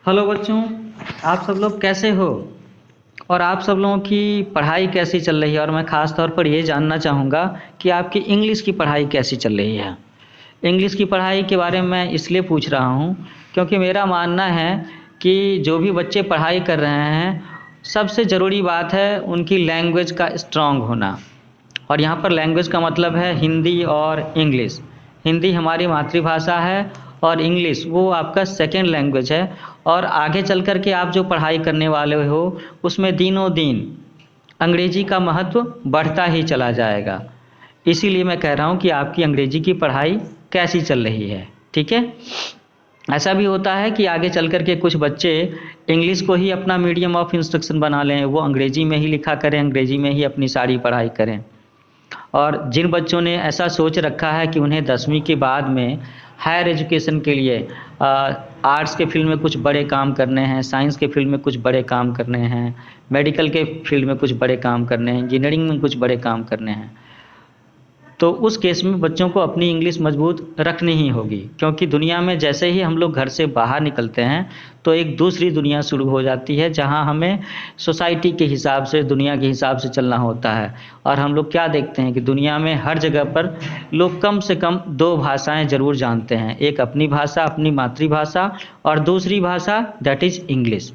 Hello बच्चों, आप सब लोग कैसे हो और आप सब लोगों की पढ़ाई कैसी चल रही है। और मैं ख़ास तौर पर ये जानना चाहूँगा कि आपकी इंग्लिश की पढ़ाई कैसी चल रही है। इंग्लिश की पढ़ाई के बारे में मैं इसलिए पूछ रहा हूँ क्योंकि मेरा मानना है कि जो भी बच्चे पढ़ाई कर रहे हैं, सबसे ज़रूरी बात है उनकी लैंग्वेज का स्ट्रॉन्ग होना। और यहाँ पर लैंग्वेज का मतलब है हिंदी और इंग्लिश। हिंदी हमारी मातृभाषा है और इंग्लिश वो आपका सेकेंड लैंग्वेज है। और आगे चल कर के आप जो पढ़ाई करने वाले हो उसमें दिनों दिन अंग्रेजी का महत्व बढ़ता ही चला जाएगा। इसीलिए मैं कह रहा हूँ कि आपकी अंग्रेजी की पढ़ाई कैसी चल रही है। ठीक है। ऐसा भी होता है कि आगे चल कर के कुछ बच्चे इंग्लिश को ही अपना मीडियम ऑफ इंस्ट्रक्शन बना लें, वो अंग्रेजी में ही लिखा करें, अंग्रेजी में ही अपनी सारी पढ़ाई करें। और जिन बच्चों ने ऐसा सोच रखा है कि उन्हें 10वीं के बाद में हायर एजुकेशन के लिए आर्ट्स के फील्ड में कुछ बड़े काम करने हैं, साइंस के फील्ड में कुछ बड़े काम करने हैं, मेडिकल के फील्ड में कुछ बड़े काम करने हैं, इंजीनियरिंग में कुछ बड़े काम करने हैं, तो उस केस में बच्चों को अपनी इंग्लिश मजबूत रखनी ही होगी। क्योंकि दुनिया में जैसे ही हम लोग घर से बाहर निकलते हैं तो एक दूसरी दुनिया शुरू हो जाती है, जहां हमें सोसाइटी के हिसाब से, दुनिया के हिसाब से चलना होता है। और हम लोग क्या देखते हैं कि दुनिया में हर जगह पर लोग कम से कम दो भाषाएं ज़रूर जानते हैं, एक अपनी भाषा, अपनी मातृभाषा, और दूसरी भाषा दैट इज़ इंग्लिश।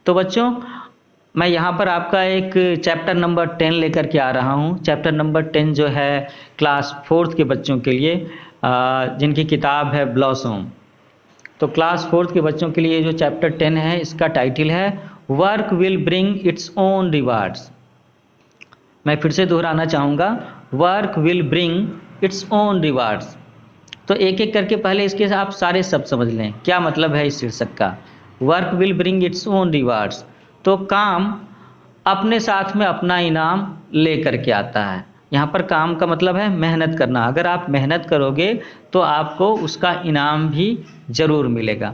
तो बच्चों, मैं यहाँ पर आपका एक चैप्टर नंबर 10 लेकर के आ रहा हूँ। चैप्टर नंबर 10 जो है क्लास 4th के बच्चों के लिए, जिनकी किताब है ब्लॉसम। तो क्लास 4th के बच्चों के लिए जो चैप्टर 10 है, इसका टाइटल है work will bring its own rewards. मैं फिर से दोहराना चाहूँगा, work will bring its own rewards. तो एक एक करके पहले इसके आप सारे शब्द समझ लें, क्या मतलब है इस शीर्षक का। Work will bring its own rewards, तो काम अपने साथ में अपना इनाम ले करके आता है। यहाँ पर काम का मतलब है मेहनत करना। अगर आप मेहनत करोगे तो आपको उसका इनाम भी ज़रूर मिलेगा।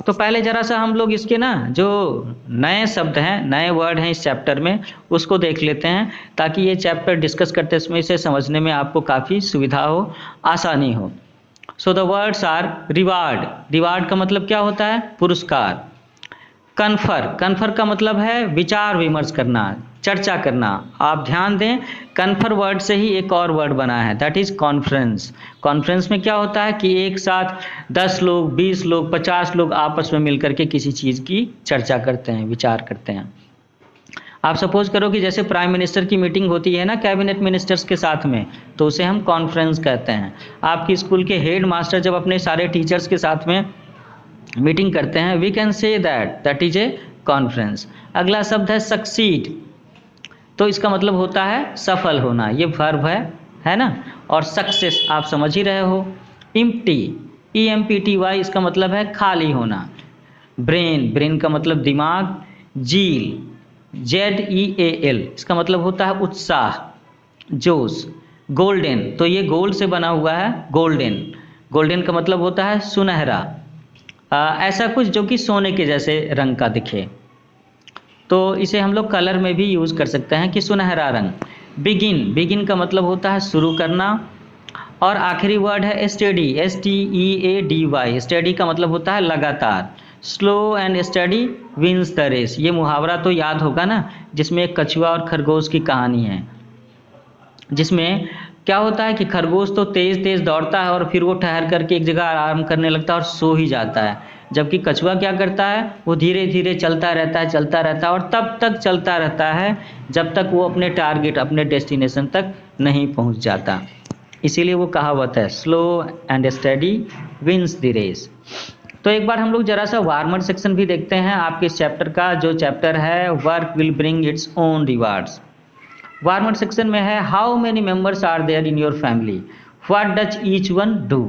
तो पहले ज़रा सा हम लोग इसके ना जो नए शब्द हैं, नए वर्ड हैं इस चैप्टर में, उसको देख लेते हैं, ताकि ये चैप्टर डिस्कस करते समय इसे समझने में आपको काफ़ी सुविधा हो, आसानी हो। So the words are reward. Reward का मतलब क्या होता है? पुरस्कार। कन्फर, कन्फर का मतलब है विचार विमर्श करना, चर्चा करना। आप ध्यान दें, कन्फर वर्ड से ही एक और वर्ड बना है, दैट इज कॉन्फ्रेंस। कॉन्फ्रेंस में क्या होता है कि एक साथ 10 लोग, 20 लोग, 50 लोग आपस में मिलकर के किसी चीज़ की चर्चा करते हैं, विचार करते हैं। आप सपोज करो कि जैसे प्राइम मिनिस्टर की मीटिंग होती है ना कैबिनेट मिनिस्टर्स के साथ में, तो उसे हम कॉन्फ्रेंस कहते हैं। आपकी स्कूल के हेड मास्टर जब अपने सारे टीचर्स के साथ में मीटिंग करते हैं, we can say that is a conference. अगला शब्द है सक्सीड। तो इसका मतलब होता है सफल होना, ये वर्ब है ना। और सक्सेस आप समझ ही रहे हो। इम्प्टी, EMPTY, इसका मतलब है खाली होना। ब्रेन, ब्रेन का मतलब दिमाग। जील, ZEAL, इसका मतलब होता है उत्साह, जोश। गोल्डन, तो ये गोल्ड से बना हुआ है, गोल्डन। गोल्डन का मतलब होता है सुनहरा, ऐसा कुछ जो कि सोने के जैसे रंग का दिखे। तो इसे हम लोग कलर में भी यूज़ कर सकते हैं कि सुनहरा रंग। बिगिन, बिगिन का मतलब होता है शुरू करना। और आखिरी वर्ड है स्टडी, STEADY। स्टडी का मतलब होता है लगातार। Slow and steady wins the race, ये मुहावरा तो याद होगा ना, जिसमें एक कछुआ और खरगोश की कहानी है, जिसमें क्या होता है कि खरगोश तो तेज तेज दौड़ता है और फिर वो ठहर करके एक जगह आराम करने लगता है और सो ही जाता है। जबकि कछुआ क्या करता है, वो धीरे धीरे चलता रहता है, चलता रहता है, और तब तक चलता रहता है जब तक वो अपने टारगेट, अपने डेस्टिनेशन तक नहीं पहुंच जाता। इसीलिए वो कहावत है, slow and steady wins the race. तो एक बार हम लोग जरा सा वार्मर सेक्शन भी देखते हैं आपके इस चैप्टर का, जो चैप्टर है work will bring its own rewards. Warmer section में है, how many members are there in your family, what does each one do,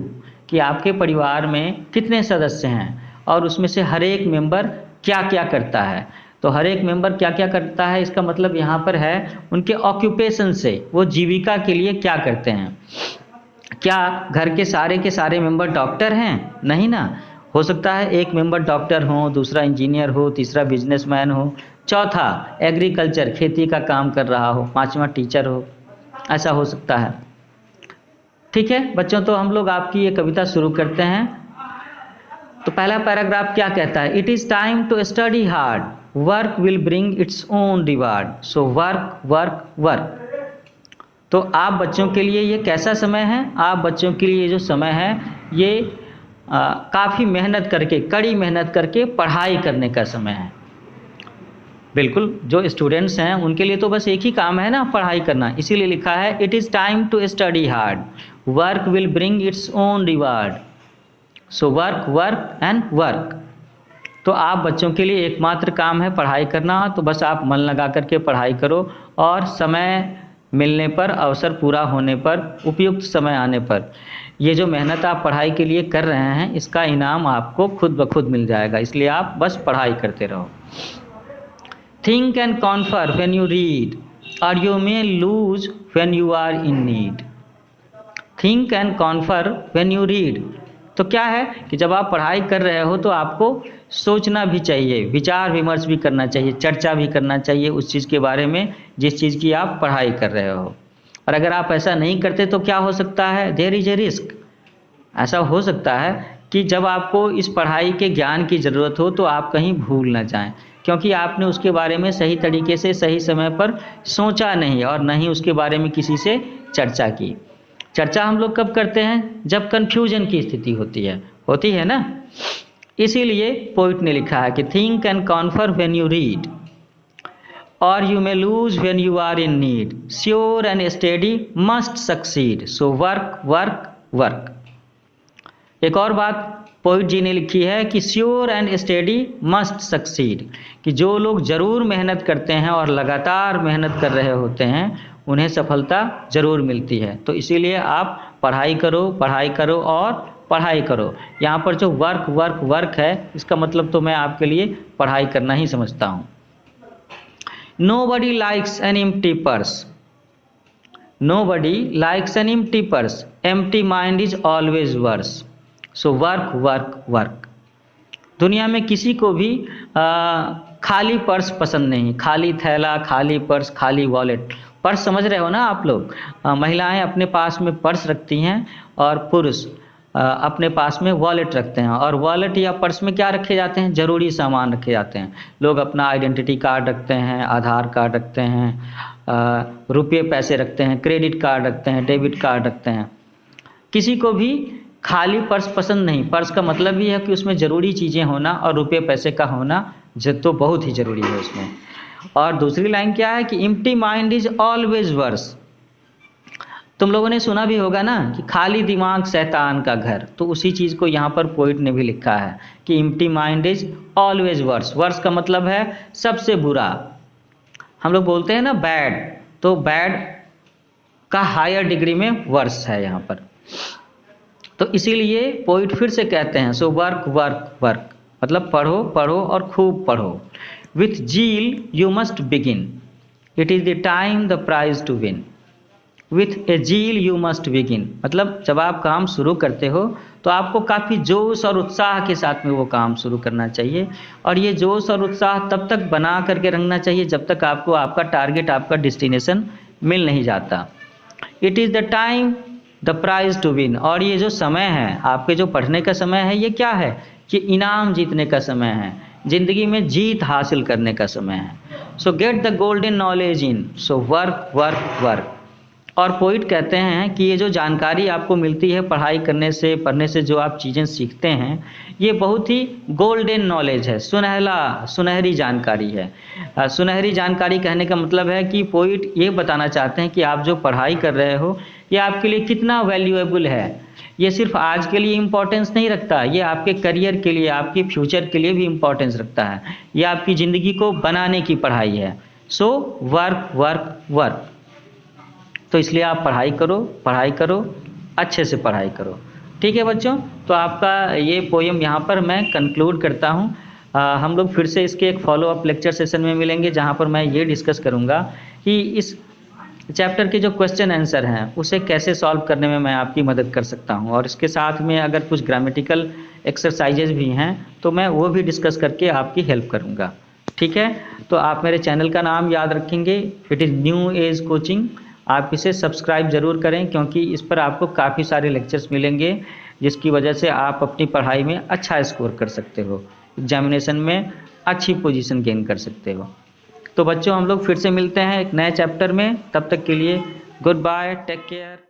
कि आपके परिवार में कितने सदस्य हैं और उसमें से हर एक मेंबर क्या क्या करता है। तो हर एक मेंबर क्या क्या करता है, इसका मतलब यहाँ पर है उनके ऑक्यूपेशन से, वो जीविका के लिए क्या करते हैं। क्या घर के सारे मेंबर डॉक्टर हैं? नहीं ना। हो सकता है एक मेंबर डॉक्टर हो, दूसरा इंजीनियर हो, तीसरा बिजनेसमैन हो, चौथा एग्रीकल्चर, खेती का काम कर रहा हो, पांचवा टीचर हो, ऐसा हो सकता है। ठीक है बच्चों, तो हम लोग आपकी ये कविता शुरू करते हैं। तो पहला पैराग्राफ क्या कहता है? It is time to study hard, work will bring its own reward, so work work work. तो आप बच्चों के लिए ये कैसा समय है? आप बच्चों के लिए जो समय है ये काफ़ी मेहनत करके, कड़ी मेहनत करके पढ़ाई करने का समय है। बिल्कुल, जो स्टूडेंट्स हैं उनके लिए तो बस एक ही काम है ना, पढ़ाई करना। इसीलिए लिखा है it is time to study hard, work will bring its own reward, so work work and work. तो आप बच्चों के लिए एकमात्र काम है पढ़ाई करना, तो बस आप मन लगा करके पढ़ाई करो और समय मिलने पर, अवसर पूरा होने पर, उपयुक्त समय आने पर ये जो मेहनत आप पढ़ाई के लिए कर रहे हैं इसका इनाम आपको खुद ब खुद मिल जाएगा। इसलिए आप बस पढ़ाई करते रहो। Think and confer when you read और you may lose when you are in need. Think and confer when you read, तो क्या है कि जब आप पढ़ाई कर रहे हो तो आपको सोचना भी चाहिए, विचार विमर्श भी करना चाहिए, चर्चा भी करना चाहिए उस चीज़ के बारे में जिस चीज़ की आप पढ़ाई कर रहे हो। और अगर आप ऐसा नहीं करते तो क्या हो सकता है? There is a risk. ऐसा हो सकता है कि जब आपको इस पढ़ाई के ज्ञान की ज़रूरत हो तो आप कहीं भूल ना जाएं, क्योंकि आपने उसके बारे में सही तरीके से सही समय पर सोचा नहीं और न ही उसके बारे में किसी से चर्चा की। चर्चा हम लोग कब करते हैं? जब कन्फ्यूजन की स्थिति होती है ना। इसीलिए पोइट ने लिखा है कि think and confer when you read और you may lose when you are in need, sure and steady must succeed, so work work work. एक और बात पोइट जी ने लिखी है कि sure and steady must succeed, कि जो लोग जरूर मेहनत करते हैं और लगातार मेहनत कर रहे होते हैं उन्हें सफलता जरूर मिलती है। तो इसीलिए आप पढ़ाई करो, पढ़ाई करो और पढ़ाई करो। यहाँ पर जो वर्क वर्क वर्क है इसका मतलब तो मैं आपके लिए पढ़ाई करना ही समझता हूँ। Nobody likes an empty purse. Nobody likes an empty purse. Empty mind is always worse. So work, work, work. दुनिया में किसी को भी खाली पर्स पसंद नहीं। खाली थैला, खाली पर्स, खाली वॉलेट। पर्स समझ रहे हो ना आप लोग? महिलाएं अपने पास में पर्स रखती हैं और पुरुष अपने पास में वॉलेट रखते हैं। और वॉलेट या पर्स में क्या रखे जाते हैं? ज़रूरी सामान रखे जाते हैं। लोग अपना आइडेंटिटी कार्ड रखते हैं, आधार कार्ड रखते हैं, रुपये पैसे रखते हैं, क्रेडिट कार्ड रखते हैं, डेबिट कार्ड रखते हैं। किसी को भी खाली पर्स पसंद नहीं। पर्स का मतलब ये है कि उसमें ज़रूरी चीज़ें होना और रुपये पैसे का होना तो बहुत ही ज़रूरी है उसमें। और दूसरी लाइन क्या है कि empty mind is always worse. तुम लोगों ने सुना भी होगा ना कि खाली दिमाग शैतान का घर। तो उसी चीज़ को यहाँ पर पोइट ने भी लिखा है कि empty mind is always worse. Worse का मतलब है सबसे बुरा। हम लोग बोलते हैं ना बैड, तो बैड का हायर डिग्री में वर्स है यहाँ पर। तो इसीलिए पोइट फिर से कहते हैं सो वर्क वर्क वर्क, मतलब पढ़ो पढ़ो और खूब पढ़ो। With zeal you must begin, it is the time the prize to win. With a zeal you must begin, मतलब जब आप काम शुरू करते हो तो आपको काफ़ी जोश और उत्साह के साथ में वो काम शुरू करना चाहिए। और ये जोश और उत्साह तब तक बना करके रखना चाहिए जब तक आपको आपका टारगेट, आपका डेस्टिनेशन मिल नहीं जाता। It is the time the prize to win, और ये जो समय है आपके जो पढ़ने का समय है ये क्या है कि इनाम जीतने का समय है, ज़िंदगी में जीत हासिल करने का समय है। सो get the golden knowledge in, so work work work. और पोइट कहते हैं कि ये जो जानकारी आपको मिलती है पढ़ाई करने से, पढ़ने से जो आप चीज़ें सीखते हैं ये बहुत ही गोल्डन नॉलेज है, सुनहरी जानकारी है। सुनहरी जानकारी कहने का मतलब है कि पोइट ये बताना चाहते हैं कि आप जो पढ़ाई कर रहे हो ये आपके लिए कितना वैल्यूएबल है। ये सिर्फ आज के लिए इम्पोर्टेंस नहीं रखता, ये आपके करियर के लिए, आपके फ्यूचर के लिए भी इम्पोर्टेंस रखता है। ये आपकी ज़िंदगी को बनाने की पढ़ाई है। सो वर्क वर्क वर्क। तो इसलिए आप पढ़ाई करो, अच्छे से पढ़ाई करो। ठीक है बच्चों, तो आपका ये पोएम यहाँ पर मैं कंक्लूड करता हूँ। हम लोग फिर से इसके एक फॉलो अप लेक्चर सेशन में मिलेंगे जहाँ पर मैं ये डिस्कस करूँगा कि इस चैप्टर के जो क्वेश्चन आंसर हैं उसे कैसे सॉल्व करने में मैं आपकी मदद कर सकता हूँ। और इसके साथ में अगर कुछ ग्रामेटिकल एक्सरसाइजेज भी हैं तो मैं वो भी डिस्कस करके आपकी हेल्प करूँगा। ठीक है, तो आप मेरे चैनल का नाम याद रखेंगे, it is new age coaching. आप इसे सब्सक्राइब ज़रूर करें क्योंकि इस पर आपको काफ़ी सारे लेक्चर्स मिलेंगे जिसकी वजह से आप अपनी पढ़ाई में अच्छा स्कोर कर सकते हो, एग्जामिनेशन में अच्छी पोजीशन गेन कर सकते हो। तो बच्चों हम लोग फिर से मिलते हैं एक नए चैप्टर में, तब तक के लिए गुड बाय, टेक केयर।